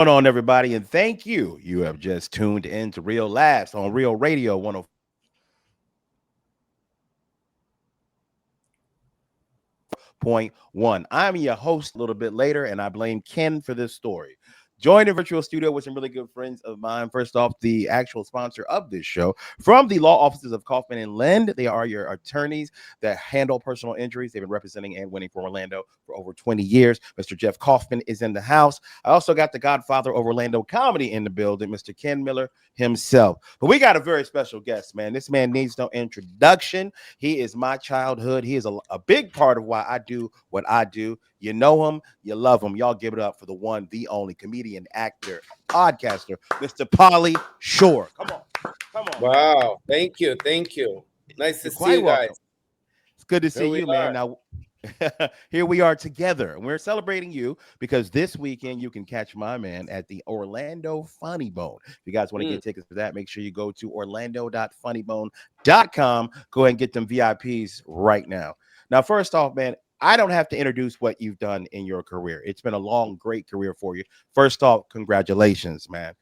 Going on, everybody, and thank you. You have just tuned in to Real Laughs on Real Radio 104.1. I'm your host a little bit later, and I blame Ken for this story. Joined in virtual studio with some really good friends of mine. First off, the actual sponsor of this show from the law offices of Kaufman and Lind. They are your attorneys that handle personal injuries. They've been representing and winning for Orlando for over 20 years. Mr. Jeff Kaufman is in the house. I also got the godfather of Orlando comedy in the building, Mr. Ken Miller himself. But we got a very special guest, man. This man needs no introduction. He is my childhood. He is a big part of why I do what I do. You know him, you love him. Y'all give it up for the one, the only comedian, actor, podcaster, Mr. Pauley Shore. Come on. Come on. Wow. Thank you. Thank you. Nice to see you guys. Welcome. It's good to see you, man. Now, here we are together. We're celebrating you because this weekend you can catch my man at the Orlando Funny Bone. If you guys want to get tickets for that, make sure you go to orlando.funnybone.com. Go ahead and get them VIPs right now. Now, first off, man, I don't have to introduce what you've done in your career. It's been a long, great career for you. First off, congratulations, man.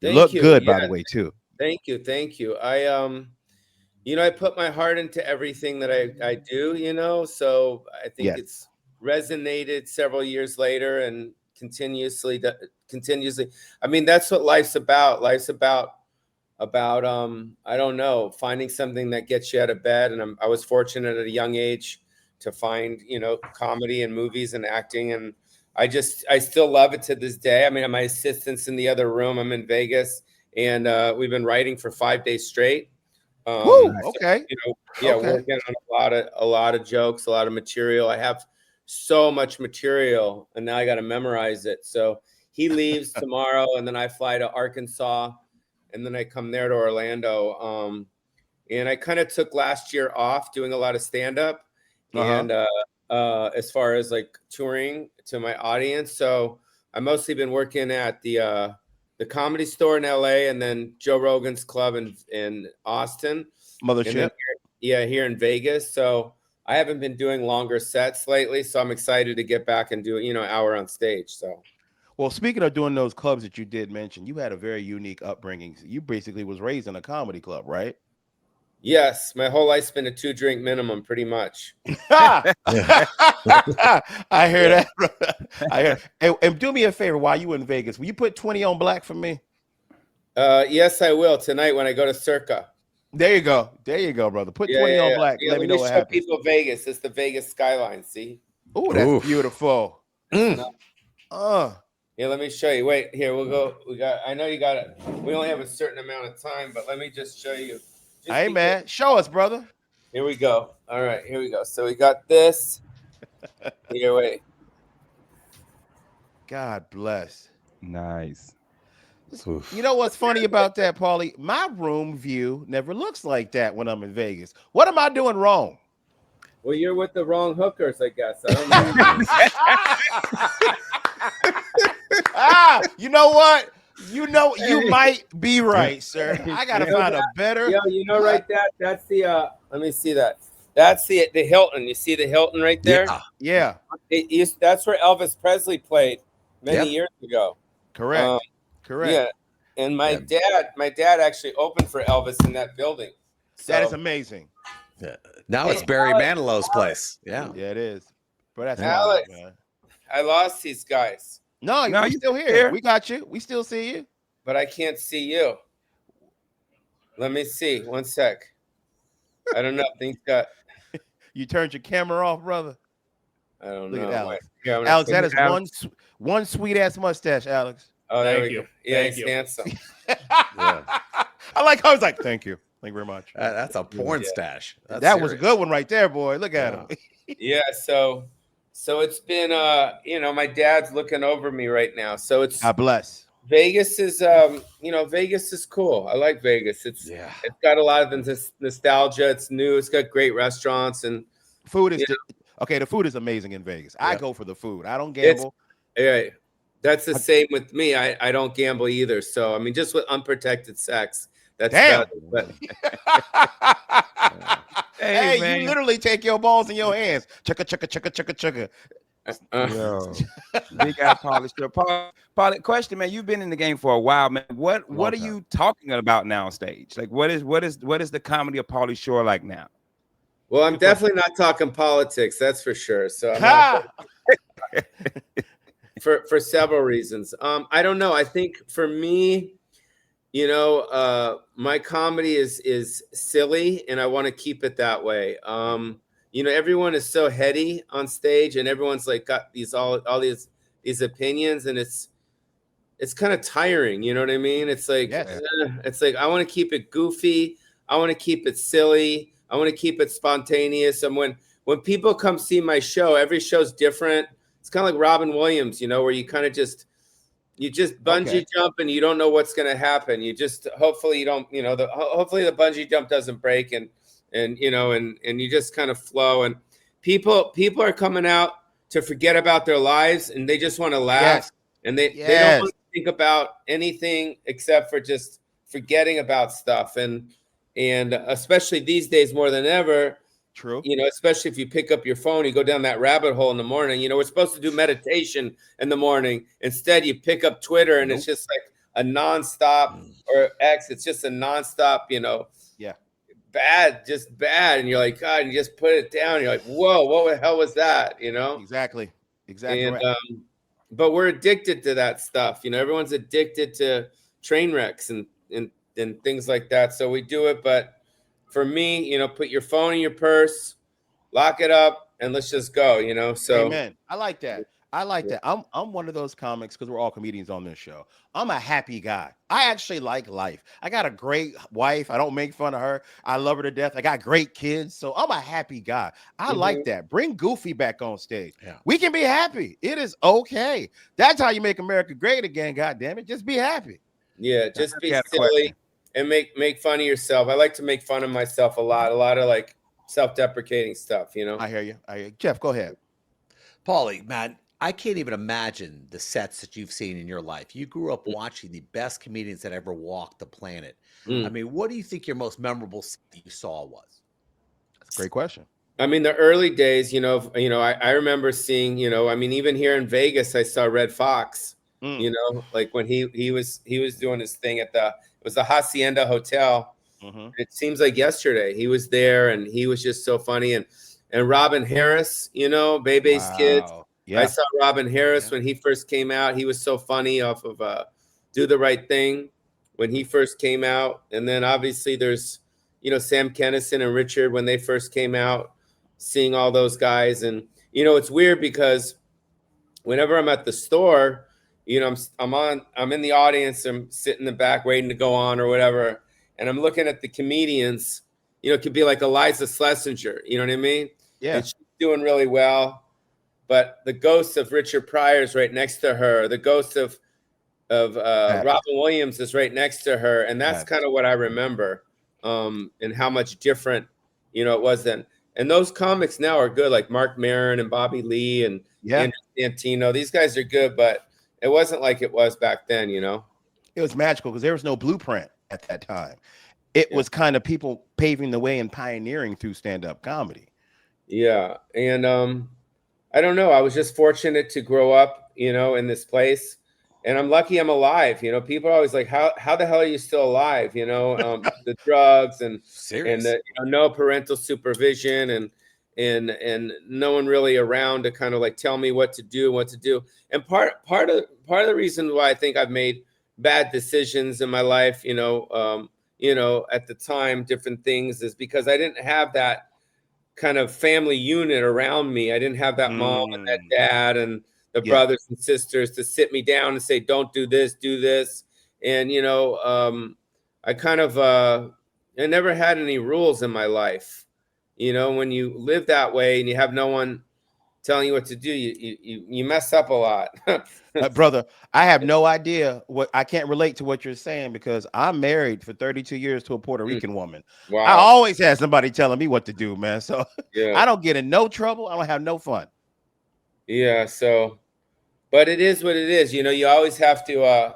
You look good, by the way, too. Thank you. Thank you. I put my heart into everything that I do, so I think it's resonated several years later and continuously. I mean, that's what life's about. Life's about I don't know, finding something that gets you out of bed. And I was fortunate at a young age to find, comedy and movies and acting. And I still love it to this day. I mean, my assistant's in the other room. I'm in Vegas, and we've been writing for 5 days straight. Okay. Working on a lot of jokes, a lot of material. I have so much material, and now I got to memorize it. So he leaves tomorrow, and then I fly to Arkansas, and then I come there to Orlando. And I kind of took last year off doing a lot of stand-up. And as far as like touring to my audience, so I mostly been working at the Comedy Store in LA, and then Joe Rogan's club in Austin. Mothership. Here in Vegas. So I haven't been doing longer sets lately, so I'm excited to get back and do an hour on stage. So. Well, speaking of doing those clubs that you did mention, you had a very unique upbringing. You basically was raised in a comedy club, right? Yes, my whole life's been a 2-drink minimum, pretty much. I hear that. I hear. And do me a favor, while you in Vegas, will you put 20 on black for me? Yes, I will tonight when I go to Circa. There you go, brother. Put 20 on black. Let me know what happens. People Vegas. It's the Vegas skyline. See? Oh, that's beautiful. Yeah, let me show you. Wait, here we'll go. I know you got it. We only have a certain amount of time, but let me just show you. Hey, man, show us, brother. Here we go. All right, here we go. So we got this. Here, wait. God bless. Nice. You know what's funny about that, Paulie? My room view never looks like that when I'm in Vegas. What am I doing wrong? Well, you're with the wrong hookers, I guess. I don't know. You know what? You might be right, sir. I gotta find a better. Yeah, right. That's the. Let me see that. That's the Hilton. You see the Hilton right there? Yeah. That's where Elvis Presley played many years ago. Correct. Correct. Yeah. And my dad actually opened for Elvis in that building. So. That is amazing. Yeah. Now it's Barry Manilow's place. Yeah. Yeah, it is. But that's Alex. Wild, man. I lost these guys. No, you're still here. We got you. We still see you. But I can't see you. Let me see. One sec. I don't know. Things got. You turned your camera off, brother. I don't know. Look at Alex. Alex, that is one sweet ass mustache, Alex. Oh, thank you. Yeah, he's handsome. I like how he's like, thank you. Thank you very much. That's a porn stash. That was a good one right there, boy. Look at him. Yeah. So it's been, my dad's looking over me right now. So it's God bless. Vegas is, Vegas is cool. I like Vegas. It's got a lot of nostalgia. It's new. It's got great restaurants and food is okay. The food is amazing in Vegas. I go for the food. I don't gamble. That's the same with me. I don't gamble either. So I mean, just with unprotected sex. That's damn. But hey, man. You literally take your balls in your hands. Chugga, chugga, chugga, chugga, chugga. Yo, big guy Pauley. Sure. Pauley, question, man. You've been in the game for a while, man. What are you talking about now on stage? Like, what is the comedy of Pauley Shore like now? Well, I'm definitely not talking politics, that's for sure. So I'm Ha! not for several reasons. I don't know. I think for me, my comedy is silly, and I want to keep it that way. Everyone is so heady on stage, and everyone's like got all these opinions, and it's kind of tiring. You know what I mean? It's like Yes. it's like I want to keep it goofy. I want to keep it silly. I want to keep it spontaneous. And when people come see my show, every show's different. It's kind of like Robin Williams, where you kind of you just bungee jump and you don't know what's going to happen. You just hopefully you don't, hopefully the bungee jump doesn't break and you just kind of flow. And people are coming out to forget about their lives, and they just want to laugh. Yes. And they don't want to think about anything except for just forgetting about stuff. And especially these days more than ever, True. Especially if you pick up your phone, you go down that rabbit hole in the morning. We're supposed to do meditation in the morning. Instead, you pick up Twitter, and it's just like a nonstop, or X. It's just a nonstop, just bad. And you're like, God, and you just put it down. You're like, whoa, what the hell was that? Exactly. And, right. But we're addicted to that stuff. Everyone's addicted to train wrecks and things like that. So we do it. But for me, put your phone in your purse, lock it up, and let's just go, So Amen. I like that. I'm one of those comics, because we're all comedians on this show. I'm a happy guy. I actually like life. I got a great wife. I don't make fun of her. I love her to death. I got great kids. So I'm a happy guy. I like that. Bring Goofy back on stage. Yeah. We can be happy. It is okay. That's how you make America great again. God damn it. Just be happy. Yeah, just be silly and make fun of yourself. I like to make fun of myself a lot of like self-deprecating stuff, I hear you. Jeff, go ahead. Pauley, man, I can't even imagine the sets that you've seen in your life. You grew up watching the best comedians that ever walked the planet. I mean, what do you think your most memorable set that you saw was? That's a great question. I mean, the early days, I remember seeing, even here in Vegas, I saw Red Fox, like when he was doing his thing it was the Hacienda Hotel. It seems like yesterday he was there, and he was just so funny. And Robin Harris, Bebe's kids. Yeah. I saw Robin Harris when he first came out. He was so funny off of Do the Right Thing when he first came out. And then obviously there's, Sam Kinison and Richard when they first came out, seeing all those guys. And, it's weird because whenever I'm at the store, I'm in the audience, I'm sitting in the back waiting to go on or whatever. And I'm looking at the comedians, it could be like Eliza Schlesinger, you know what I mean? Yeah. And she's doing really well. But the ghost of Richard Pryor is right next to her. The ghost of Robin Williams is right next to her. And that's kind of what I remember, and how much different, it was then. And those comics now are good, like Mark Maron and Bobby Lee and Andrew Santino. These guys are good, but it wasn't like it was back then, It was magical because there was no blueprint at that time. It was kind of people paving the way and pioneering through stand-up comedy. Yeah. And I don't know. I was just fortunate to grow up, in this place, and I'm lucky I'm alive. People are always like, how the hell are you still alive? The drugs and the, no parental supervision and no one really around to kind of like tell me what to do. And part of the reason why I think I've made bad decisions in my life, at the time, different things, is because I didn't have that kind of family unit around me. I didn't have that mom and that dad and the brothers and sisters to sit me down and say, don't do this, do this. And, I kind of, I never had any rules in my life. When you live that way and you have no one telling you what to do, you mess up a lot. Brother, I have no idea I can't relate to what you're saying because I'm married for 32 years to a Puerto Rican woman. Wow. I always had somebody telling me what to do, man. So I don't get in no trouble. I don't have no fun. Yeah. So, but it is what it is. You always have to,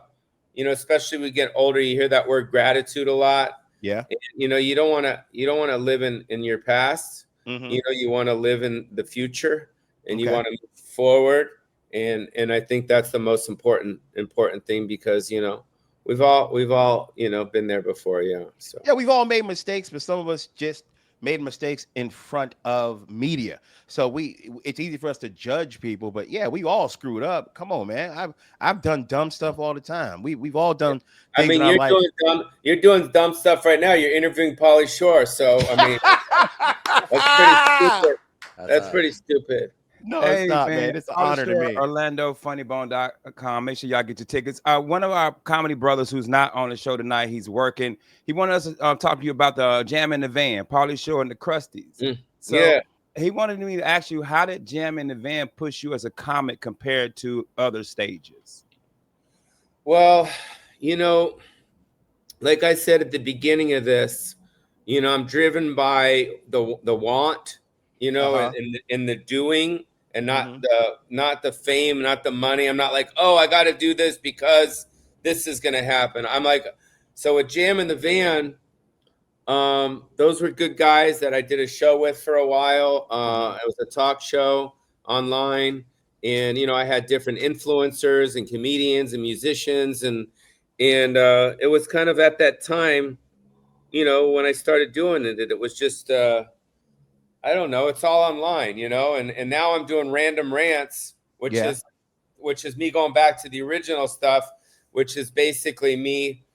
especially when we get older, you hear that word gratitude a lot. Yeah. And, you don't want to live in your past. You want to live in the future, and you want to move forward. And I think that's the most important thing, because, you know, we've all, you know, been there before. Yeah. So Yeah, we've all made mistakes, but some of us just made mistakes in front of media. So it's easy for us to judge people, but yeah, we all screwed up. Come on, man. I've done dumb stuff all the time. We've all done I things in mean, our life. you're doing dumb stuff right now. You're interviewing Pauly Shore. So I mean, that's pretty stupid. That's pretty stupid. No, it's Hey not, man, man. It's an Pauley honor to Shore, me. OrlandoFunnyBone.com. Make sure y'all get your tickets. One of our comedy brothers who's not on the show tonight, he's working. He wanted us to talk to you about the Jam in the Van, Pauly Shore and the Crusties. So Yeah. he wanted me to ask you, how did Jam in the Van push you as a comic compared to other stages? Well, you know, like I said at the beginning of this, you know, I'm driven by the want, you know, and the doing, and not the fame, not the money. I'm not like, oh, I got to do this because this is going to happen. I'm like, so with Jam in the Van, those were good guys that I did a show with for a while. It was a talk show online, and you know, I had different influencers and comedians and musicians, and it was kind of at that time, you know, when I started doing it, it was just I don't know, it's all online, you know, and now I'm doing random rants, which is me going back to the original stuff, which is basically me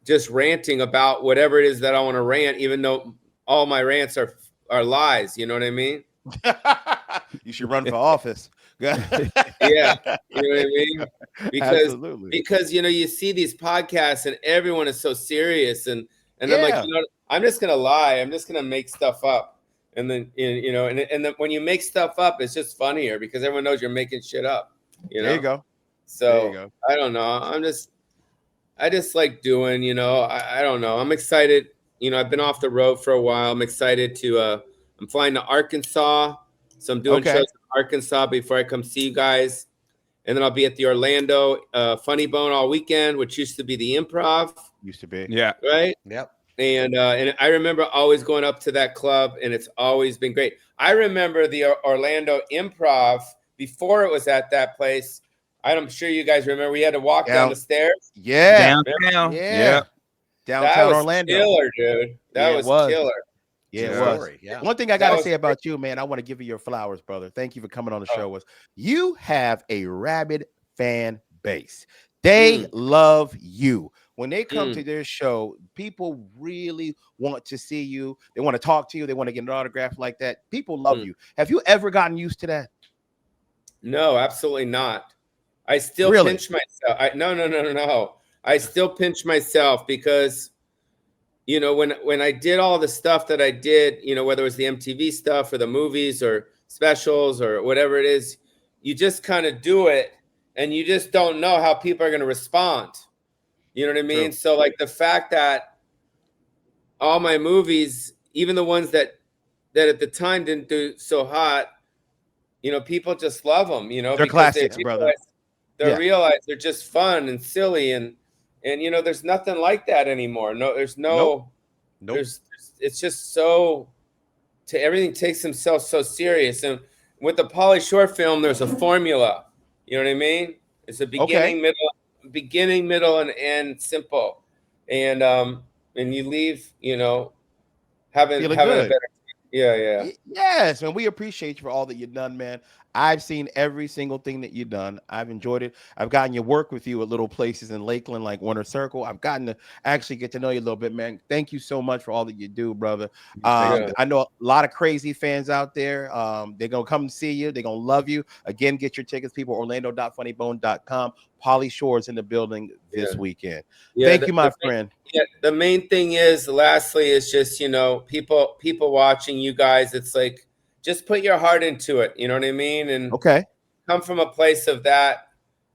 just ranting about whatever it is that I want to rant, even though all my rants are lies. You know what I mean? You should run for office. Yeah, you know what I mean? Absolutely. Because you know, you see these podcasts and everyone is so serious, and I'm like, you know, I'm just gonna lie. I'm just gonna make stuff up, and then you know, and then when you make stuff up, it's just funnier because everyone knows you're making shit up. You know? There you go. So there you go. I don't know. I just like doing, you know, I don't know. I'm excited. You know, I've been off the road for a while. I'm excited to, I'm flying to Arkansas. So I'm doing shows in Arkansas before I come see you guys. And then I'll be at the Orlando Funny Bone all weekend, which used to be the Improv. Used to be. Yeah. Right? Yep. And I remember always going up to that club, and it's always been great. I remember the Orlando Improv before it was at that place. I'm sure you guys remember we had to walk down the stairs. Yeah. Downtown. Yeah. Downtown that was Orlando. Killer, dude. That was killer. Yeah, it was. Yeah. One thing I got to say about you, man, I want to give you your flowers, brother. Thank you for coming on the show. Was you have a rabid fan base. They love you. When they come to their show, people really want to see you. They want to talk to you. They want to get an autograph like that. People love you. Have you ever gotten used to that? No, absolutely not. I still pinch myself. No. I still pinch myself because, you know, when I did all the stuff that I did, you know, whether it was the MTV stuff or the movies or specials or whatever it is, you just kind of do it and you just don't know how people are going to respond. You know what I mean? True. So like the fact that all my movies, even the ones that at the time didn't do so hot, you know, people just love them, you know, They're because classics, brother. They realize they're just fun and silly, and you know, there's nothing like that anymore. No, there's no, it's just so, everything takes themselves so serious. And with the Pauly Shore film, there's a formula. You know what I mean? It's a beginning, middle, and end, simple. And you leave, you know, having a better. Yeah. Yes, and we appreciate you for all that you've done, man. I've seen every single thing that you've done. I've enjoyed it. I've gotten to work with you at little places in Lakeland, like Winter Circle. I've gotten to actually get to know you a little bit, man. Thank you so much for all that you do, brother. I know a lot of crazy fans out there. They're gonna come and see you. They're gonna love you. Again, get your tickets, people. Orlando.funnybone.com. Pauly Shore is in the building this weekend. Thank you, my friend. The main thing is, lastly, is just, you know, people watching you guys. It's like, just put your heart into it. You know what I mean? And come from a place of that.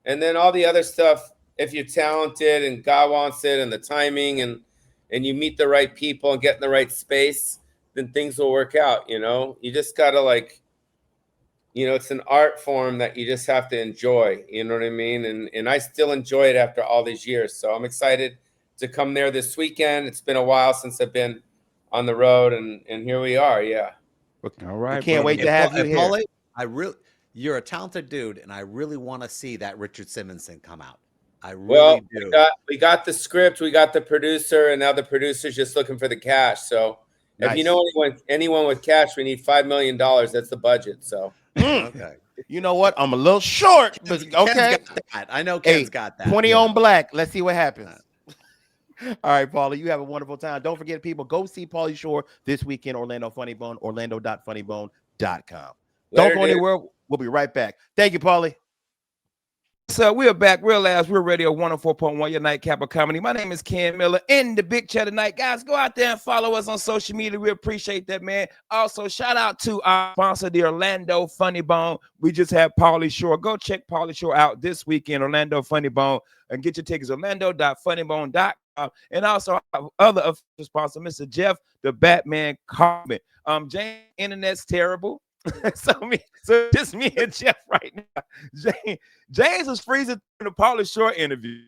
And then all the other stuff, if you're talented and God wants it and the timing and you meet the right people and get in the right space, then things will work out. You know, you just got to, like, you know, it's an art form that you just have to enjoy. You know what I mean? And I still enjoy it after all these years. So I'm excited to come there this weekend. It's been a while since I've been on the road, and here we are. Yeah. All right. We can't wait to have you here. Pauley, You're a talented dude, and I really want to see that Richard Simmons thing come out. I Well, really do. we got the script, we got the producer, and now the producer's just looking for the cash. So if you Nice. know anyone with cash, we need $5 million. That's the budget. So Okay. You know what? I'm a little short, but Ken's okay. got that. I know Hey, Ken's got that. 20 on black. Let's see what happens. Uh, All right, Paula, you have a wonderful time. Don't forget, people, go see Pauly Shore this weekend, Orlando Funny Bone, orlando.funnybone.com. Don't go anywhere. We'll be right back. Thank you, Pauly. So we're back, real ass. We're Radio 104.1, your nightcap of comedy. My name is Ken Miller in the big chat tonight. Guys, go out there and follow us on social media. We appreciate that, man. Also, shout out to our sponsor, the Orlando Funny Bone. We just had Pauly Shore. Go check Pauly Shore out this weekend, Orlando Funny Bone, and get your tickets, orlando.funnybone.com. And also our other official sponsor, Mr. Jeff, the Batman Carmen. James, internet's terrible. so just me and Jeff right now. James was freezing in the Pauly Shore interview.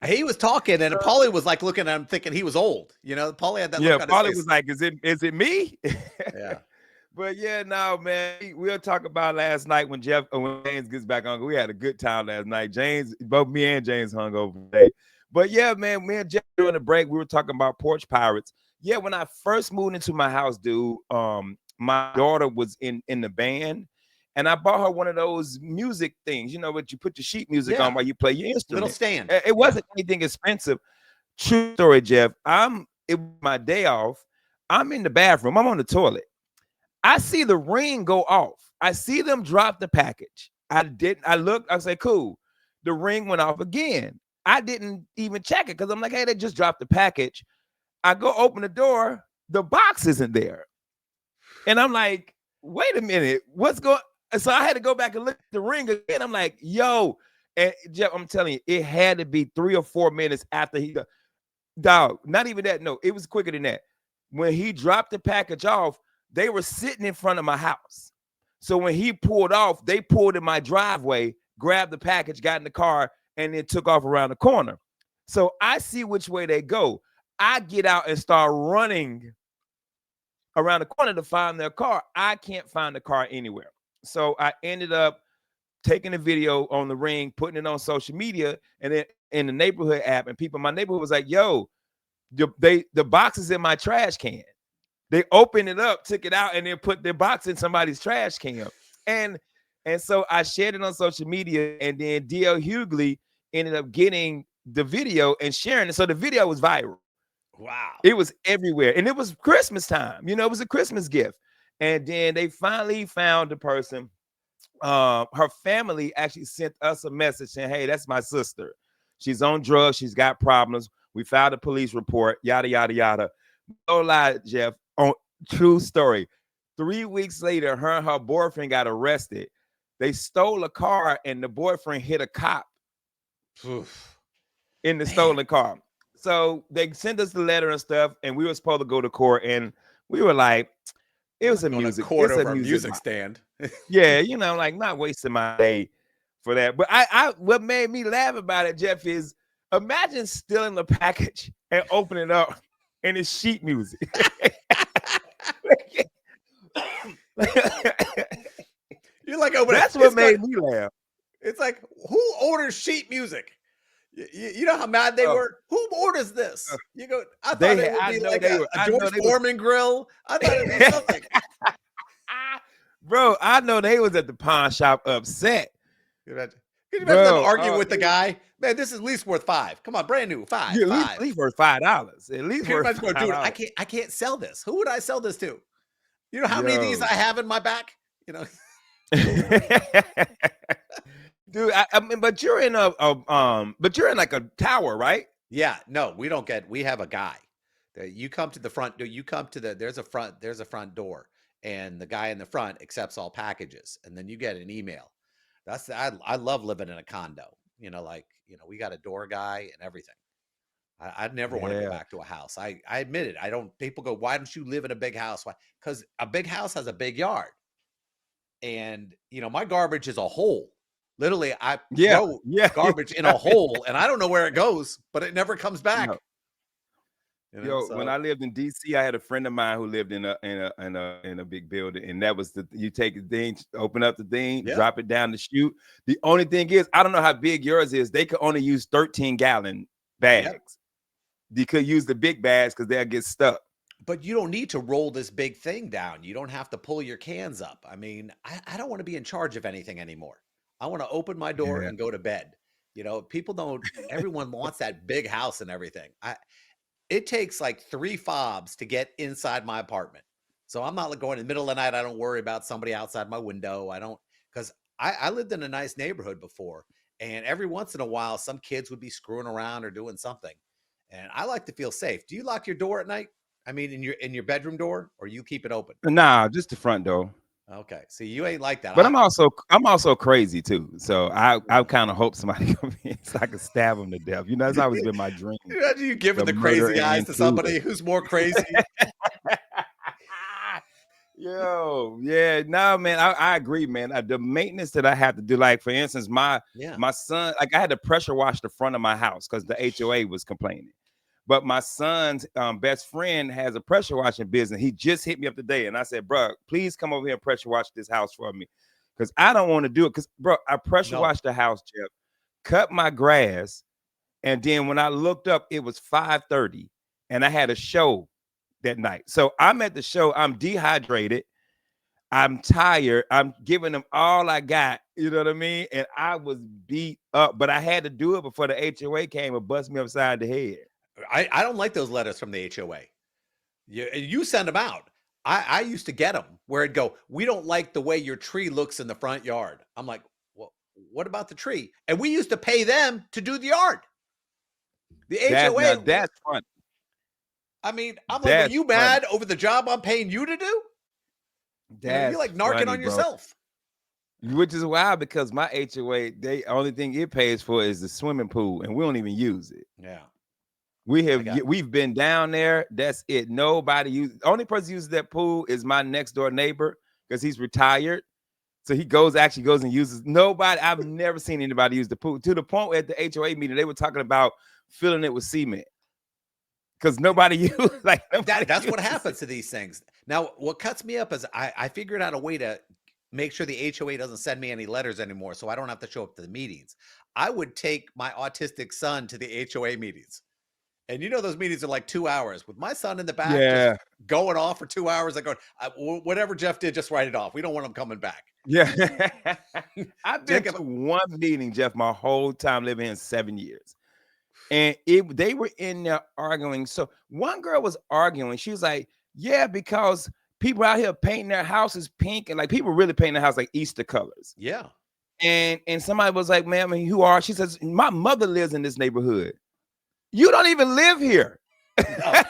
He was talking, and Pauly was like looking at him, thinking he was old. You know, Pauly had that look on his Pauly face. was like, "Is it me?" Yeah. But yeah, no, man. We'll talk about last night when James gets back on. We had a good time last night. Both me and James hung over today. But yeah, man, me and Jeff during the break, we were talking about Porch Pirates. Yeah, when I first moved into my house, dude, my daughter was in the band, and I bought her one of those music things, you know, what you put your sheet music on while you play your instrument. Little stand. It wasn't anything expensive. True story, Jeff. It was my day off. I'm in the bathroom. I'm on the toilet. I see the ring go off. I see them drop the package. I looked, I said, cool. The ring went off again. I didn't even check it because I'm like, hey, they just dropped the package. I go open the door, the box isn't there. And I'm like, wait a minute, what's going on? So I had to go back and look at the ring again. I'm like, yo, and Jeff, I'm telling you, it had to be 3 or 4 minutes after he got, dog, not even that. No, it was quicker than that. When he dropped the package off, they were sitting in front of my house. So when he pulled off, they pulled in my driveway, grabbed the package, got in the car, and then took off around the corner. So I see which way they go. I get out and start running around the corner to find their car. I can't find the car anywhere. So I ended up taking a video on the ring, putting it on social media, and then in the neighborhood app, and people in my neighborhood was like, yo, the box is in my trash can. They opened it up, took it out, and then put their box in somebody's trash can. And so I shared it on social media, and then D.L. Hughley ended up getting the video and sharing it. So the video was viral. Wow. It was everywhere. And it was Christmas time. You know, it was a Christmas gift. And then they finally found the person. Her family actually sent us a message saying, hey, that's my sister. She's on drugs. She's got problems. We filed a police report, yada, yada, yada. No lie, Jeff. True story. 3 weeks later, her and her boyfriend got arrested. They stole a car, and the boyfriend hit a cop in the stolen car. So they sent us the letter and stuff, and we were supposed to go to court, and we were like, it was a music court over a music stand. Yeah, you know, like not wasting my day for that. But I what made me laugh about it, Jeff, is imagine stealing the package and opening it up, and it's sheet music. You're like, oh, that's what made me laugh. It's like, who orders sheet music? You know how mad they were? Who orders this? You go, I thought it would be like a George Foreman grill. I thought it would be something. Bro, I know they was at the pawn shop upset. Could you imagine them arguing with the guy? Man, this is at least worth $5. Come on, brand new, $5. Yeah, at least worth $5. At least worth $5. Dude, I can't sell this. Who would I sell this to? You know how many of these I have in my back? You know. Dude, I mean, but you're in like a tower, right? Yeah, no, we have a guy. You come to the front, there's a front door, and the guy in the front accepts all packages, and then you get an email. I love living in a condo. You know, like, you know, we got a door guy and everything. I'd never want to go back to a house. I admit it. People go, why don't you live in a big house? Why? Because a big house has a big yard. And, you know, my garbage is a hole. Literally, I throw garbage in a hole, and I don't know where it goes, but it never comes back. You know, Yo, when I so lived in DC, I had a friend of mine who lived in a big building, and that was you take the thing, open up the thing, yeah. drop it down the chute. The only thing is, I don't know how big yours is. They could only use 13-gallon Yep. bags. You could use the big bags because they'll get stuck. But you don't need to roll this big thing down. You don't have to pull your cans up. I mean, I don't want to be in charge of anything anymore. I want to open my door Yeah. and go to bed. You know, people don't, everyone wants that big house and everything. It takes like 3 fobs to get inside my apartment. So I'm not like going in the middle of the night. I don't worry about somebody outside my window. I don't, because I lived in a nice neighborhood before. And every once in a while, some kids would be screwing around or doing something. And I like to feel safe. Do you lock your door at night? I mean, in your bedroom door, or you keep it open? Nah, just the front door. Okay, see, you ain't like that. But I'm also crazy too. So I kind of hope somebody comes in so I can stab them to death. You know, that's always been my dream. Imagine you giving The the murder crazy and eyes to intruder. somebody who's more crazy. Yo, yeah, no, man, I agree, man. The maintenance that I have to do, like for instance, my son, like I had to pressure wash the front of my house because the HOA was complaining. But my son's best friend has a pressure washing business. He just hit me up today, and I said, "Bro, please come over here and pressure wash this house for me, because I don't want to do it. Because, bro, I pressure washed the house, Jeff, cut my grass, and then when I looked up, it was 5:30, and I had a show that night. So I'm at the show. I'm dehydrated. I'm tired. I'm giving them all I got. You know what I mean? And I was beat up, but I had to do it before the HOA came and bust me upside the head. I don't like those letters from the HOA. You send them out. I used to get them where it'd go, "We don't like the way your tree looks in the front yard." I'm like, "Well, what about the tree?" And we used to pay them to do the yard. The HOA. That's fun. I mean, I'm like, "Are you mad over the job I'm paying you to do?" You're like narking on yourself. Which is wild because my HOA, they only thing it pays for is the swimming pool, and we don't even use it. Yeah. We've been down there. That's it. Nobody uses. Only person uses that pool is my next door neighbor because he's retired. So he actually goes and uses. Nobody. I've never seen anybody use the pool to the point where at the HOA meeting they were talking about filling it with cement because nobody used that's what happens to these things. Now, what cuts me up is I figured out a way to make sure the HOA doesn't send me any letters anymore, so I don't have to show up to the meetings. I would take my autistic son to the HOA meetings. And you know, those meetings are like 2 hours with my son in the back, just going off for 2 hours. I go, whatever Jeff did, just write it off. We don't want him coming back. Yeah. I've been to one meeting, Jeff, my whole time living here in 7 years. And they were in there arguing. So one girl was arguing. She was like, yeah, because people out here painting their houses pink, and like people really painting their house like Easter colors. Yeah. And somebody was like, ma'am, who are? She says, my mother lives in this neighborhood. You don't even live here. No.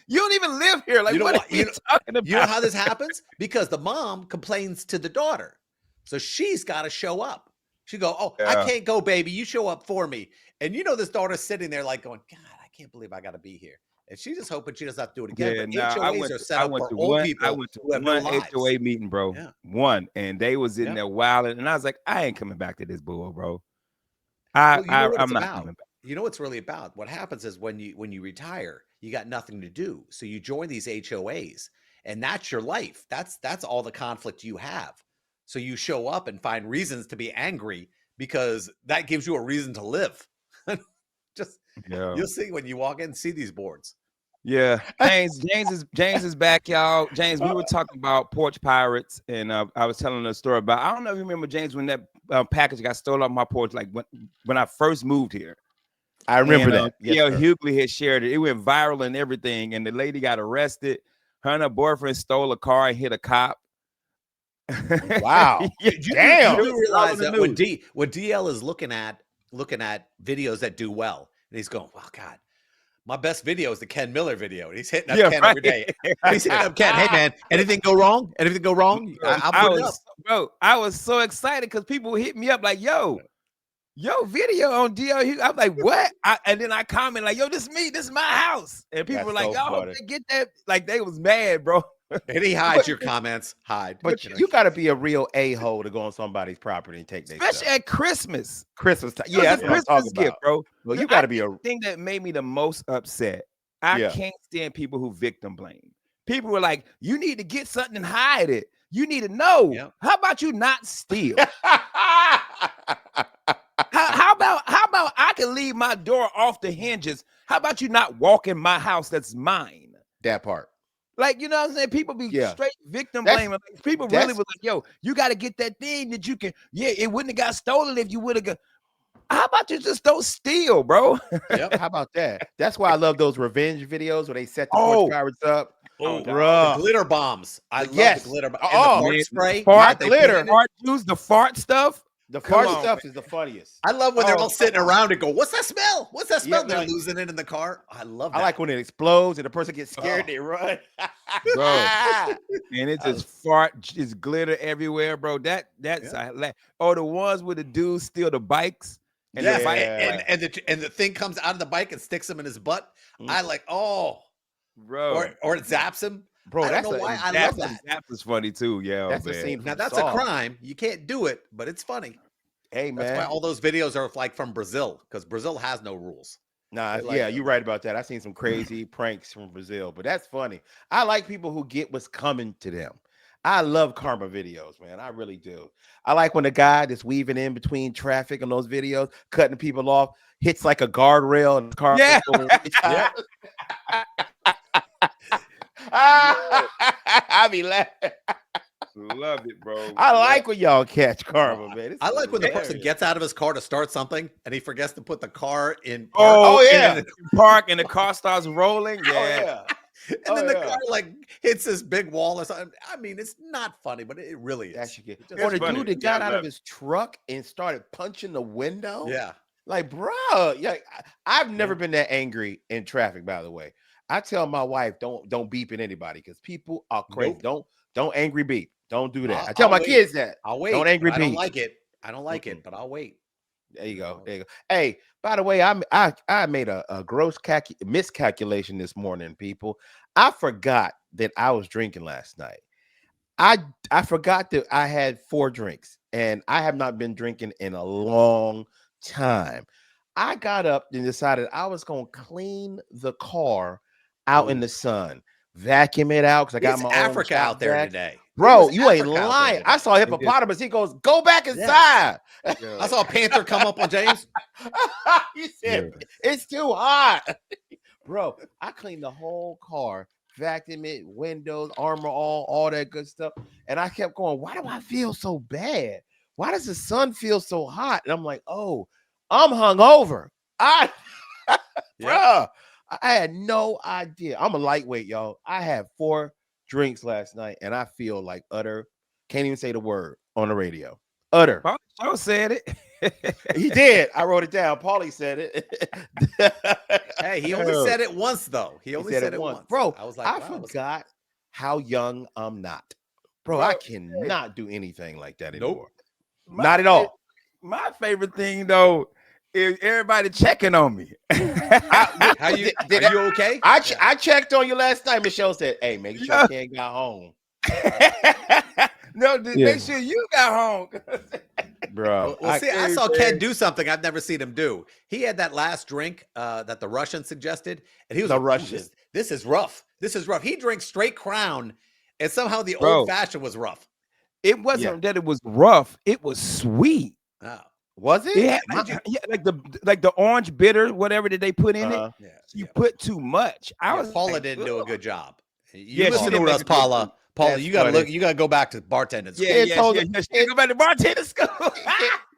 You don't even live here. Like, what are you talking about? You know how this happens? Because the mom complains to the daughter. So she's got to show up. She go, "Oh, yeah. I can't go, baby. You show up for me." And you know, this daughter's sitting there like going, "God, I can't believe I got to be here." And she's just hoping she doesn't have to do it again. Yeah, but HOAs are set up for old people. I went to one HOA meeting, bro. Yeah. One. And they was in there wilding. And I was like, I ain't coming back to this bull, bro. I'm not coming back. You know what's really about? What happens is when you retire, you got nothing to do. So you join these HOAs, and that's your life. That's all the conflict you have. So you show up and find reasons to be angry because that gives you a reason to live. You'll see when you walk in and see these boards. Yeah. James is back, y'all. James, we were talking about porch pirates, and I was telling a story about, I don't know if you remember, James, when that package got stolen off my porch, like when I first moved here. I remember that. Yeah, Hughley had shared it. It went viral and everything, and the lady got arrested. Her and her boyfriend stole a car and hit a cop. Wow. Damn. You realize that when DL is looking at videos that do well, and he's going, "Well, God, my best video is the Ken Miller video." And he's hitting up Ken every day. He's hitting up Ken. "Hey, man, anything go wrong? Anything go wrong?" I'll put it up. Bro, I was so excited because people would hit me up like, yo, video on DL. I'm like, what? And then I comment like, yo, this is me. This is my house. And people were like, yo, get that. Like, they was mad, bro. And he hides your comments. But you got to be a real a-hole to go on somebody's property and take their stuff. Especially at Christmas. Christmas time. Yeah, that's what I'm talking about, bro. Well, you got to be a thing that made me the most upset I can't stand people who victim blame. People were like, you need to get something and hide it. You need to know. Yep. How about you not steal? how about I can leave my door off the hinges? How about you not walk in my house that's mine? That part. Like, you know what I'm saying? People be straight victim blaming. Like, people really was like, yo, you got to get that thing that you can. Yeah, it wouldn't have got stolen if you would have got. How about you just don't steal, bro? Yep. How about that? That's why I love those revenge videos where they set the porch pirates up. Oh, bro. The glitter bombs. I love Yes. the glitter bombs. Oh, And the fart man, spray. Not glitter. Fart juice, the fart stuff. The fart on, stuff man. is the funniest. I love when they're all sitting around and go, what's that smell? What's that smell? Yeah, They're like- losing it in the car. I love that. I like when it explodes and the person gets scared and they run. Bro. And it just fart, just glitter everywhere, bro. That's the ones where the dudes steal the bikes. And Yeah. and the thing comes out of the bike and sticks him in his butt. I like, bro. or it zaps him. Bro, I don't that's know a, why I That love that. was funny too. Yeah, that's man. a scene. Now From that's Saw. a crime. You can't do it, but it's funny. Hey man, That's why all those videos are like from Brazil, because Brazil has no rules. nah, they like yeah, them. you're right about that. I've seen some crazy pranks from Brazil, but that's funny. I like people who get what's coming to them. I love karma videos, man. I really do. I like when the guy that's weaving in between traffic on those videos, cutting people off, hits like a guardrail and the car. Yeah. Yeah. I be laughing. Love it, bro. I like when y'all catch karma, man. It's I like when the person hilarious. gets out of his car to start something and he forgets to put the car in park. Oh, yeah. and the park and the car starts rolling. Yeah. Oh, yeah. And then the yeah. car like hits this big wall or something. I mean, it's not funny, but it really is. That should get. It Or the just- funny. dude that got Yeah, I out of love his truck and started punching the window. Yeah. Like, bro, yeah, I've never been that angry in traffic. By the way, I tell my wife don't beep at anybody because people are crazy. Nope. Don't angry beep. Don't do that. I'll- I tell I'll my wait. kids that. I'll wait. Don't angry but I don't beep. like it. I don't like it, but I'll wait. There you go. There you go. Hey, by the way, I made a gross miscalculation this morning, people. I forgot that I was drinking last night. I forgot that I had 4 drinks, and I have not been drinking in a long time. I got up and decided I was gonna clean the car out in the sun, vacuum it out because I got It's my Africa own out there vac. today. Bro, It you was ain't Africa out there lying. I today. saw a hippopotamus. He goes, "Go back inside." I saw a panther come up on James. He said, "It's too hot." Bro, I cleaned the whole car, vacuum it, windows, armor all that good stuff. And I kept going, why do I feel so bad? Why does the sun feel so hot? And I'm like, oh, I'm hungover. Bro, I had no idea. I'm a lightweight, y'all. I had 4 drinks last night, and I feel like utter, can't even say the word on the radio. Utter. Joe said it. He did. I wrote it down. Paulie said it. Hey, he only said it once though. He only said it once. Bro, I was like, I wow, forgot how young I'm not. Bro, I cannot do anything like that anymore. Not at all. My favorite thing though is everybody checking on me. How you? Are you okay? I checked on you last night. Michelle said, "Hey, make sure Ken got home." No, make sure you got home. Bro, Well, see, I saw Ken do something I've never seen him do. He had that last drink that the Russian suggested, and he was The like, "Ooh, Russian. This is rough. This is rough." He drinks straight Crown, and somehow the Bro. old fashioned was rough. It wasn't that it was rough. It was sweet. Oh, was it? Yeah, like the orange bitter, whatever did they put in it? yeah. You put too much. Paula like, didn't do a good job. You Yeah, she listen to didn't us, make a good Paula. Paula, That's you gotta funny. look. You gotta go back to bartending school. Yeah. She go back to bartender school.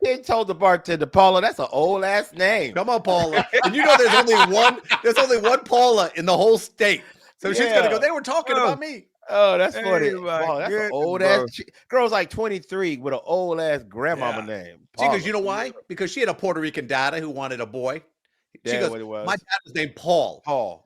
He told the bartender, Paula, that's an old ass name. Come on, Paula. And you know there's only one Paula in the whole state. So she's gonna go, they were talking about me. Oh, that's Hey, funny. my Wow, that's an goodness, old bro. ass girl's like 23 with an old ass grandmama name. Because you know why? Because she had a Puerto Rican dad who wanted a boy. She That's goes, what it was. my dad was named Paul. Paul.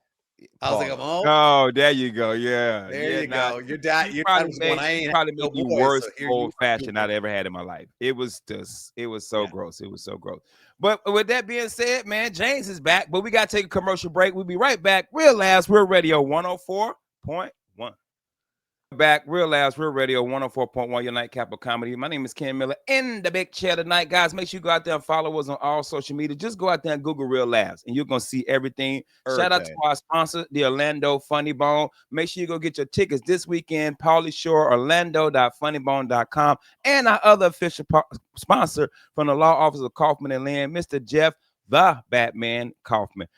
I was like, Paul. oh, Oh, there you go. Yeah. there you go. Your dad He was going, I ain't probably had no made the boys, worst so here you old are, fashioned you I'd ever had in my life. It was so gross. It was so gross. But with that being said, man, James is back. But we got to take a commercial break. We'll be right back. Real Last Real Radio 104.1. Back, Real Laughs, Real Radio, 104.1, your nightcap of comedy. My name is Ken Miller in the big chair tonight. Guys, make sure you go out there and follow us on all social media. Just go out there and Google Real Laughs, and you're going to see everything. Shout out to our sponsor, the Orlando Funny Bone. Make sure you go get your tickets this weekend, Pauley Shore, orlando.funnybone.com, and our other official sponsor from the law office of Kaufman and Lynn, Mr. Jeff, the Batman Kaufman.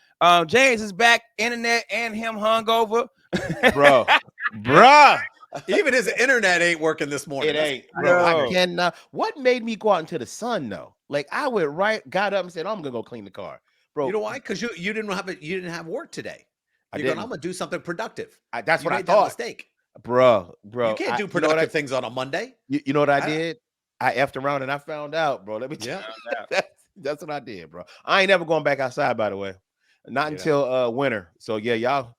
James is back, internet and him hungover. Bruh. Even his internet ain't working this morning. It ain't, bro. I cannot. What made me go out into the sun though? Like I got up and said, I'm gonna go clean the car, bro. You know why? Because you didn't have work today. I'm gonna do something productive. That's what I thought. Mistake, bro. You can't do productive things on a Monday. You know what I did? I effed around and I found out, bro. Let me tell you. That's what I did, bro. I ain't never going back outside, by the way. Not until winter. So yeah, y'all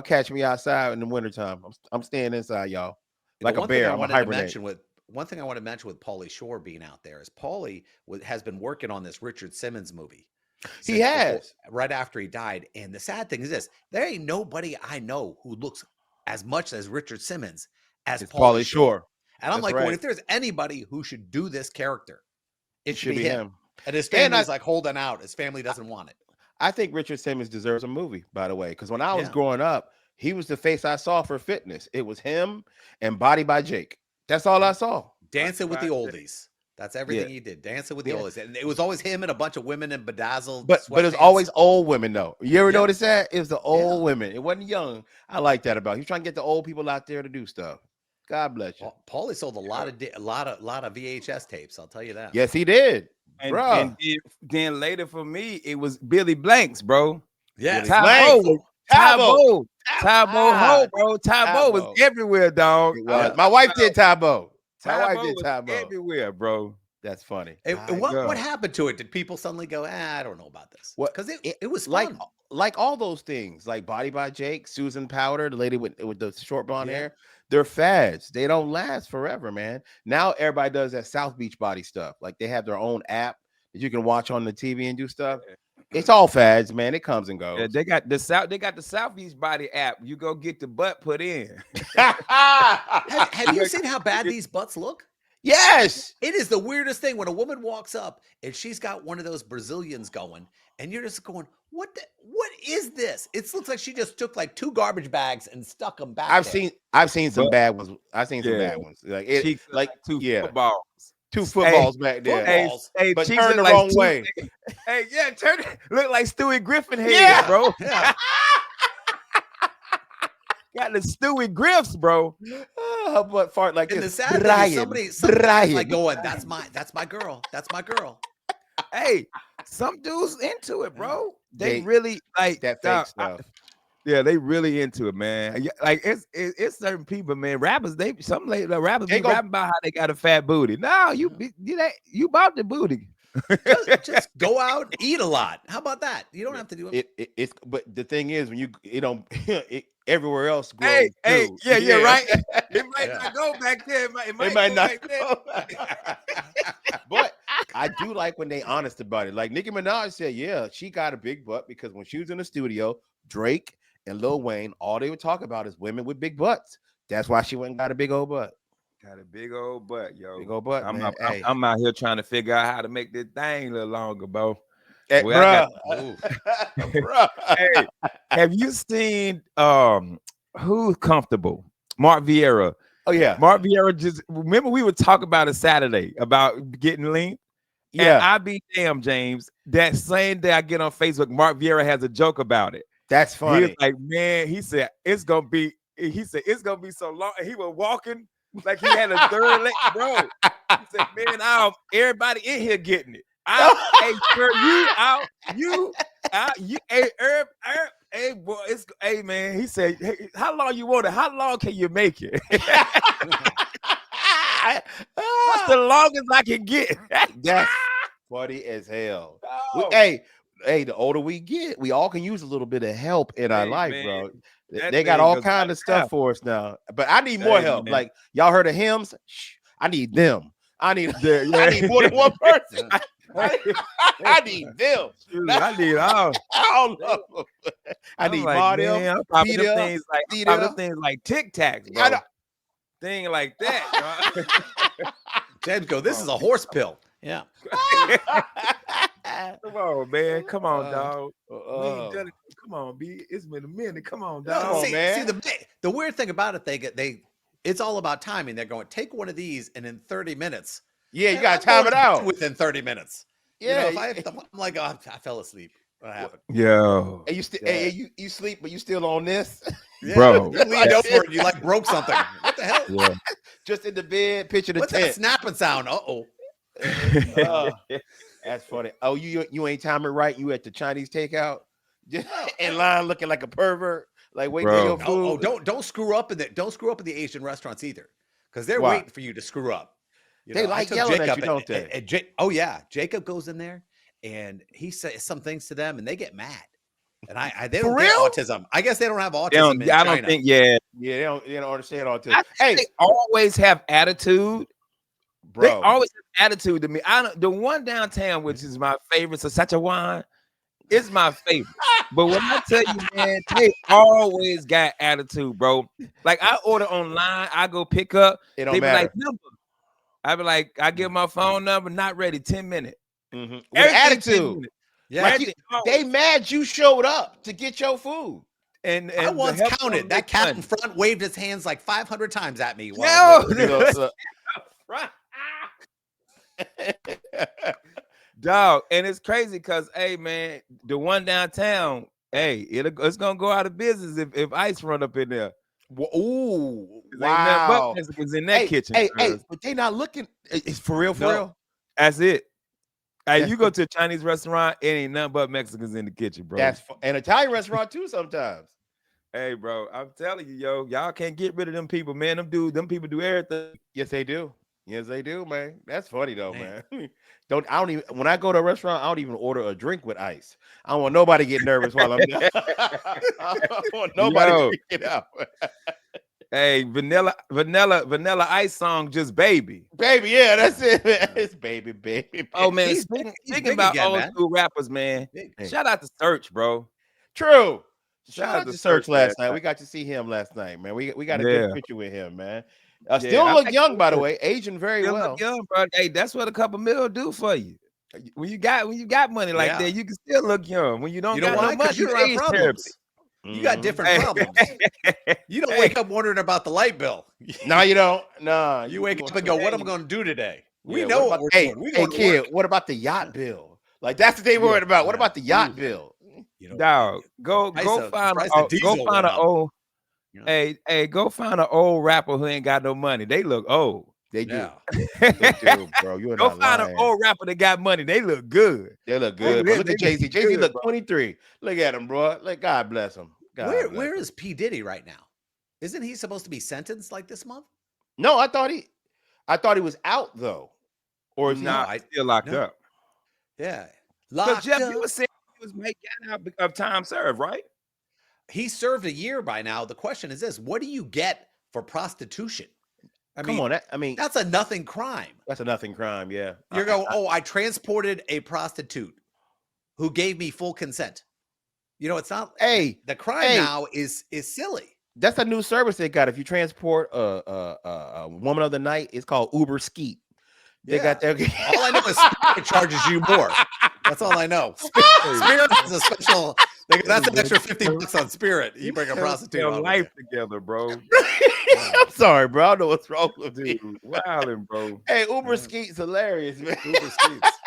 catch me outside in the wintertime. I'm staying inside, y'all. Like a bear. I'm a hibernate. One thing I want to mention with Pauley Shore being out there is Pauley has been working on this Richard Simmons movie. He has. Right after he died. And the sad thing is this, there ain't nobody I know who looks as much as Richard Simmons as Pauley Shore. And I'm well, if there's anybody who should do this character, it should be him. And his family's like holding out. His family doesn't want it. I think Richard Simmons deserves a movie, by the way, because when I was growing up, he was the face I saw for fitness. It was him and Body by Jake. That's all I saw. Dancing with the oldies. That's everything he did. Dancing with the oldies. And it was always him and a bunch of women in bedazzled. But it was always old women, though. You ever notice that? It was the old women. It wasn't young. I like that about him. He was trying to get the old people out there to do stuff. God bless you. Paulie sold a lot of VHS tapes. I'll tell you that. Yes, he did. And then later for me, it was Billy Blanks, bro. Yeah, Tybo, bro. Tybo was everywhere, dog. My wife did Tybo. My wife did Tybo. Everywhere, bro. That's funny. What happened to it? Did people suddenly go, I don't know about this? Because it was fun. Like all those things, like Body by Jake, Susan Powder, the lady with the short blonde hair. They're fads. They don't last forever, man. Now everybody does that South Beach body stuff. Like they have their own app that you can watch on the TV and do stuff. It's all fads, man. It comes and goes. Yeah, they got the South Beach body app. You go get the butt put in. have you seen how bad these butts look? Yes. It is the weirdest thing when a woman walks up and she's got one of those Brazilians going, and you're just going, what is this? It looks like she just took like 2 garbage bags and stuck them back. I've seen some bad ones. I've seen some bad ones. Like 2 footballs. 2 footballs back there. Hey, but turn the wrong way. Hey, turn it. Look like Stewie Griffin head, bro. Yeah. Got the Stewie Griffs, bro. But fart like and this. The sad thing is somebody's like going, that's my girl. That's my girl. Hey, some dudes into it, bro. They really like that fake stuff. Yeah, they really into it, man. Like it's certain people, man. Rappers, some rappers be rapping about how they got a fat booty. No, you bought the booty. just go out and eat a lot. How about that? You don't have to do it. It's but the thing is, when everywhere else grows. Hey, right. It might not go back there. It might not go back. But I do like when they honest about it. Like Nicki Minaj said, she got a big butt because when she was in the studio, Drake and Lil Wayne, all they would talk about is women with big butts. That's why she went and got a big old butt. Got a big old butt, yo. Big old butt. I'm out here trying to figure out how to make this thing a little longer, bro. Hey, hey, have you seen Who's Comfortable? Mark Vieira. Oh yeah, Mark Vieira. Just remember we were talking about it Saturday about getting lean. Yeah, and I be damn, James. That same day I get on Facebook, Mark Vieira has a joke about it. That's funny. He was like, man, he said it's gonna be so long. And he was walking like he had a third leg, bro. He said, man, everybody in here getting it. Hey, sir, hey, boy, hey, man. He said, hey, how long you want it? How long can you make it? What's the longest I can get? That's funny as hell. Oh. Hey, the older we get, we all can use a little bit of help in our life, man. bro. They got all kinds of stuff for us now. But I need more help. Man. Like, y'all heard of hymns? I need them. I need more than one person. I need them. I need all of them. I need Marty. Things like Tic Tacs, bro. thing like that, dog. James go, this is a horse pill. Yeah. Come on, man. Come on, dog. We ain't Oh, done it. Come on, B. It's been a minute. Come on, No, dog. Come on, see, man. the weird thing about it, it's all about timing. They're going, take one of these, and in 30 minutes. yeah, you And gotta I'm time going it to bed out. within 30 minutes. Yeah, I'm like, oh, I fell asleep. What happened? Yo, and you still, that- hey, you sleep, but you still on this, Yeah, Bro. you leaned over and you like broke something. What the hell? yeah. just in the bed, picture the What's that tent. snapping sound? Uh-oh. Uh, that's funny. Oh, you ain't timing right. You at the Chinese takeout, just in line looking like a pervert, like waiting for Bro. your food. Don't screw up in the Asian restaurants either, because they're Why? waiting for you to screw up. They I like took yelling at Jacob you, don't they? oh yeah, Jacob goes in there and he says some things to them and they get mad. And they For don't get real? autism. I guess they don't have They autism don't, in I China. don't think, yeah. Yeah, they don't understand all this. I think Hey, they always have attitude. They bro, always have attitude to me. The one downtown, which is my favorite, Saskatchewan, is my favorite. But when I tell you, man, they always got attitude, bro. Like I order online, I go pick up. it They don't be matter. like, number. I be like, I give my phone number, not ready, 10 minutes. Mhm. With Everything 10 attitude, minutes. Yeah. like Everything they always. mad you showed up to get your food. and I the once help counted don't that make cat money. in front waved his hands like 500 times at me. While I was waiting. Look, Dog, and it's crazy because, hey, man, the one downtown, hey, it's gonna go out of business if ICE run up in there. Ooh, 'Cause ain't nothing but wow. Mexicans in that kitchen. Hey, cuz. but they not looking. It's for real, for No. real. That's it. Hey, That's you go to a Chinese restaurant, it ain't nothing but Mexicans in the kitchen, bro. That's an Italian restaurant too. Sometimes. Hey, bro, I'm telling you, yo, y'all can't get rid of them people, man. Them people do everything. Yes, they do. Yes, they do, man. That's funny though, Man. man. I don't even when I go to a restaurant, I don't even order a drink with ice. I don't want nobody get nervous while I'm there. I don't want nobody Yo. freaking out. Hey, vanilla ice song, just baby. Baby, yeah, that's it. Man. It's baby. Oh man, He's speaking big about again, old man. school rappers, man. Big. Hey. Shout out to Search, bro. True. Shout Shout out out to to Search Search last last night. night. We got to see him last night, man. We got a Yeah. good picture with him, man. Yeah, Still I look like young, by the it. way, aging very Still well. look young, bro. Hey, that's what a couple mil do for you. When you got money like Yeah. that, you can still look young. When you don't You know got why? no money, Because you you don't have age problems. You got Mhm. different Hey. problems. You don't Hey. wake up wondering about the light bill. No, you don't. Nah, You wake up and go, what am I going to do today? We Yeah, know what what we're about, hey, doing. We hey, going to kid, work. what about the yacht bill? Like that's what they Yeah, worried about. What yeah. about the yacht Ooh. bill? You know, Dog, go price of find diesel went up. old. You know? Hey, go find an old rapper who ain't got no money. They look old. They do. Yeah. They do, bro. You're Go not find lying. an old rapper that got money. They look good. They look They good, bro. Look they at Jay-Z. look Jay-Z good, look bro. 23. Look at him, bro. Like God bless him. God bless Where him. is P. Diddy right now? Isn't he supposed to be sentenced like this month? No, I thought he was out though. Or is he? Nah, I- still locked no. up. Yeah. Because Locked Jeff, up. you were saying he was getting out of time served, right? He served a year by now. The question is this: what do you get for prostitution? I Come mean, on, I mean that's a nothing crime. that's a nothing crime. Yeah, You're going, oh, I transported a prostitute who gave me full consent. You know, it's not. Hey, the crime now is silly. that's a new service they got. If you transport a woman of the night, it's called Uber Skeet. They got that. All I know is Spirit charges you more. That's all I know. Spirit is a special. That's an extra $50 on Spirit. You bring a prostitute Your on with life you. together, bro. I'm sorry, bro. I don't know what's wrong with me. Dude, wilding, bro. Hey, Uber Yeah. Skeet's hilarious, man. Uber Skeets.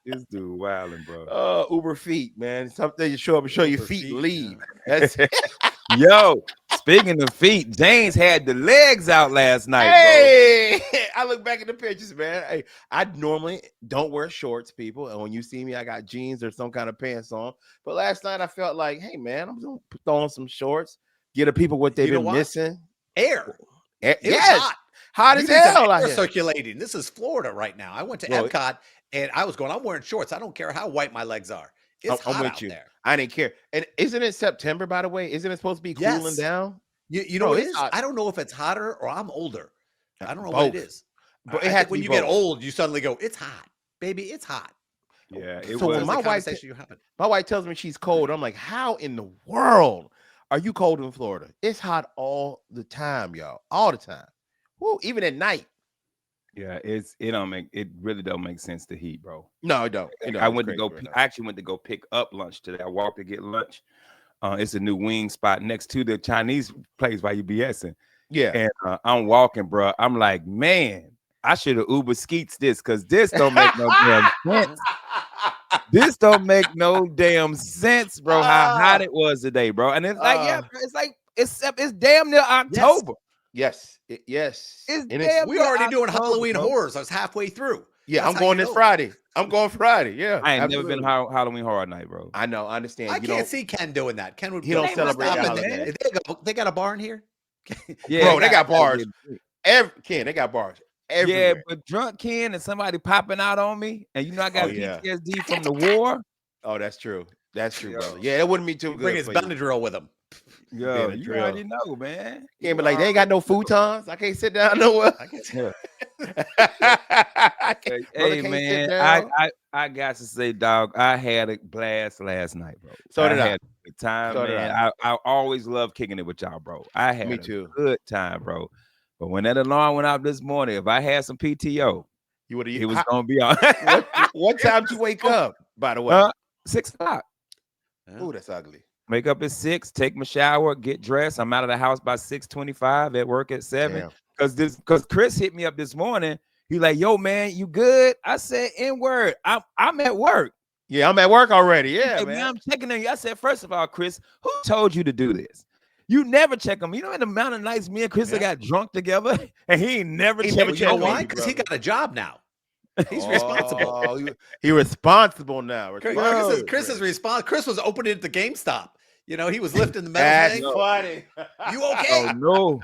This dude wilding, bro. Uber feet, man. Something you show up and show your Uber feet feet, and leave. yeah. That's Yo, speaking of feet, James had the legs out last night, hey, I look back at the pictures, man. Hey, I normally don't wear shorts, people. And when you see me, I got jeans or some kind of pants on. But last night I felt like, hey, man, I'm gonna throw on some shorts, get the people what they've You know been what? missing. Air. It was Yes, hot. hot You as need some hell out air here. circulating. This is Florida right now. I went to Bro, Epcot and I was going, I'm wearing shorts. I don't care how white my legs are. It's I'm hot with out you. there. I didn't care. And isn't it September, by the way? Isn't it supposed to be cooling Yes. down? You know Bro, what it it's is? hot. I don't know if it's hotter or I'm older. I don't know Both. what it is. But I it has think to when be you get both. old, you suddenly go, it's hot. Baby, it's hot. bro. Yeah, it So when was. my wife conversation you having. My wife tells me she's cold. I'm like, how in the world Are you cold in Florida? It's hot all the time, y'all. All the time. Woo, even at night. Yeah, it really don't make sense to heat, bro. No, it don't. I went to go. I actually went to go pick up lunch today. I walked to get lunch. It's a new wing spot next to the Chinese place by UBS, yeah. And I'm walking, bro. I'm like, man, I should have Uber Skeets this because this don't make no damn sense. This don't make no damn sense, bro. How hot it was today, bro. And it's like, yeah, bro, it's damn near October. Yes. Yes. We're already doing Halloween horrors. I was halfway through. Yeah, I'm going this Friday. I'm going Friday. Yeah. I ain't never been Halloween Horror Night, bro. I know. I understand. I can't see Ken doing that. Ken would. He don't celebrate that holiday. They got a barn here. Yeah, bro, they got bars. Ken, they got bars. Everywhere. Yeah, but drunk Ken and somebody popping out on me, and you know I got PTSD from the war. Oh, that's true. That's true, bro. Yeah, it wouldn't be too good. Bring his Benadryl with him. Yo, you already know, man. Can't be like, they ain't got no futons. I can't sit down nowhere. Hey, man, I got to say, dog, I had a blast last night, bro. So did I. Had a good time, man. I always love kicking it with y'all, bro. I had a good time, bro. But when that alarm went out this morning, if I had some PTO, it was gonna be on. What time did you wake up, by the way? 6 o'clock. Oh, that's ugly. Wake up at 6, take my shower, get dressed. I'm out of the house by 6:25, at work at 7. Because Chris hit me up this morning. He like, yo, man, you good? I said, N-word. I'm at work. Yeah, I'm at work already. Yeah, hey, man. I'm checking on you. I said, first of all, Chris, who told you to do this? You never check him. You know, in the amount of nights me and Chris got drunk together, and he ain't never checked. You know why? Because he got a job now. He's responsible. He's responsible now. Chris is responsible. Chris was opening at the GameStop. You know, he was lifting the metal. That's funny. You okay? Oh no.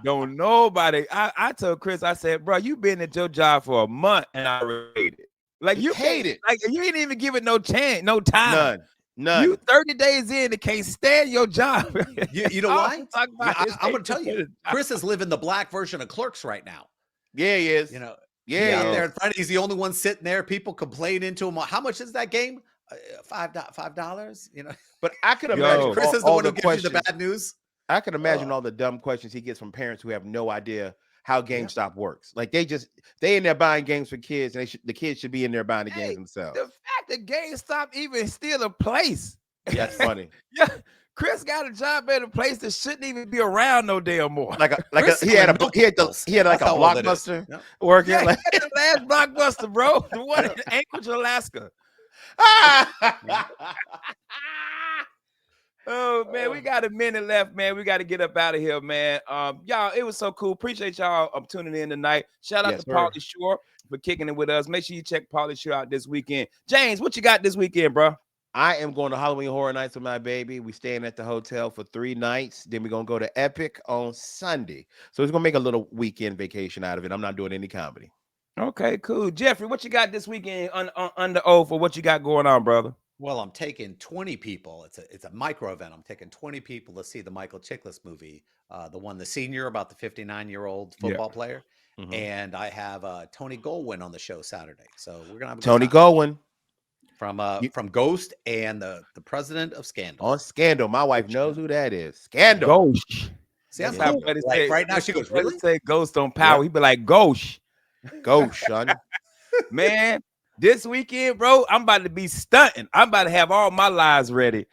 Don't nobody. I told Chris, I said, bro, you been at your job for a month and I hate it. Like you hate it. Like you ain't even give it no chance, no time. None. You 30 days in and can't stand your job. You know why? I'm gonna tell you. Chris is living the black version of Clerks right now. Yeah, he is. You know, yeah. Out there in front, he's the only one sitting there. People complaining to him. How much is that game? $5. You know. But I could imagine Chris is the one who gives you the bad news. I can imagine all the dumb questions he gets from parents who have no idea how GameStop works. Like they in there buying games for kids, and the kids should be in there buying the games themselves. The fact that GameStop even still a place. That's funny. Yeah, Chris got a job at a place that shouldn't even be around no damn more. He had like a Blockbuster working. Yeah, he had the last Blockbuster, bro. The one in Anchorage, Alaska. Oh man, we got a minute left, man. We got to get up out of here, man. Y'all, it was so cool. Appreciate y'all tuning in tonight. Shout out to Pauley Shore for kicking it with us. Make sure you check Pauley Shore out this weekend. James, what you got this weekend, bro? I am going to Halloween Horror Nights with my baby. We staying at the hotel for 3 nights. Then we're gonna go to Epic on Sunday. So it's gonna make a little weekend vacation out of it. I'm not doing any comedy. Okay, cool. Jeffrey, what you got this weekend under oath, or what you got going on, brother? Well, I'm taking 20 people. It's a micro event. I'm taking 20 people to see the Michael Chiklis movie, the senior about the 59-year-old football player. Mm-hmm. And I have Tony Goldwyn on the show Saturday. So we're gonna have Tony Goldwyn from Ghost and the president of Scandal. On Scandal, my wife knows who that is. Scandal. Ghost. See, that's how right now she goes, really? Say Ghost on Power. Yeah. He be like, Ghost. Ghost, son. Man. This weekend, bro, I'm about to be stunting. I'm about to have all my lies ready.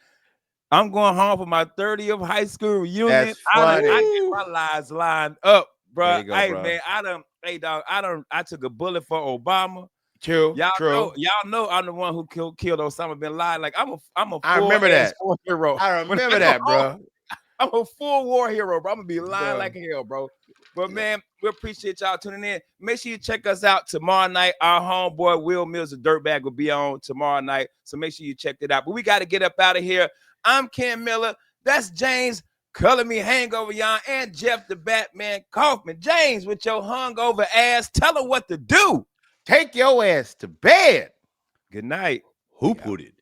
I'm going home for my 30th high school reunion. That's funny. I get my lies lined up, bro. Hey, man, I took a bullet for Obama. True. Y'all know I'm the one who killed Osama bin Laden. Like I'm a I remember that war hero. I remember that, bro. I'm a full war hero, bro. I'm gonna be lying like hell, bro. But man, we appreciate y'all tuning in. Make sure you check us out tomorrow night. Our homeboy Will Mills, the Dirtbag, will be on tomorrow night. So make sure you check it out. But we got to get up out of here. I'm Ken Miller. That's James, Color Me Hangover, y'all, and Jeff the Batman Kaufman. James, with your hungover ass, tell her what to do. Take your ass to bed. Good night. Who put it?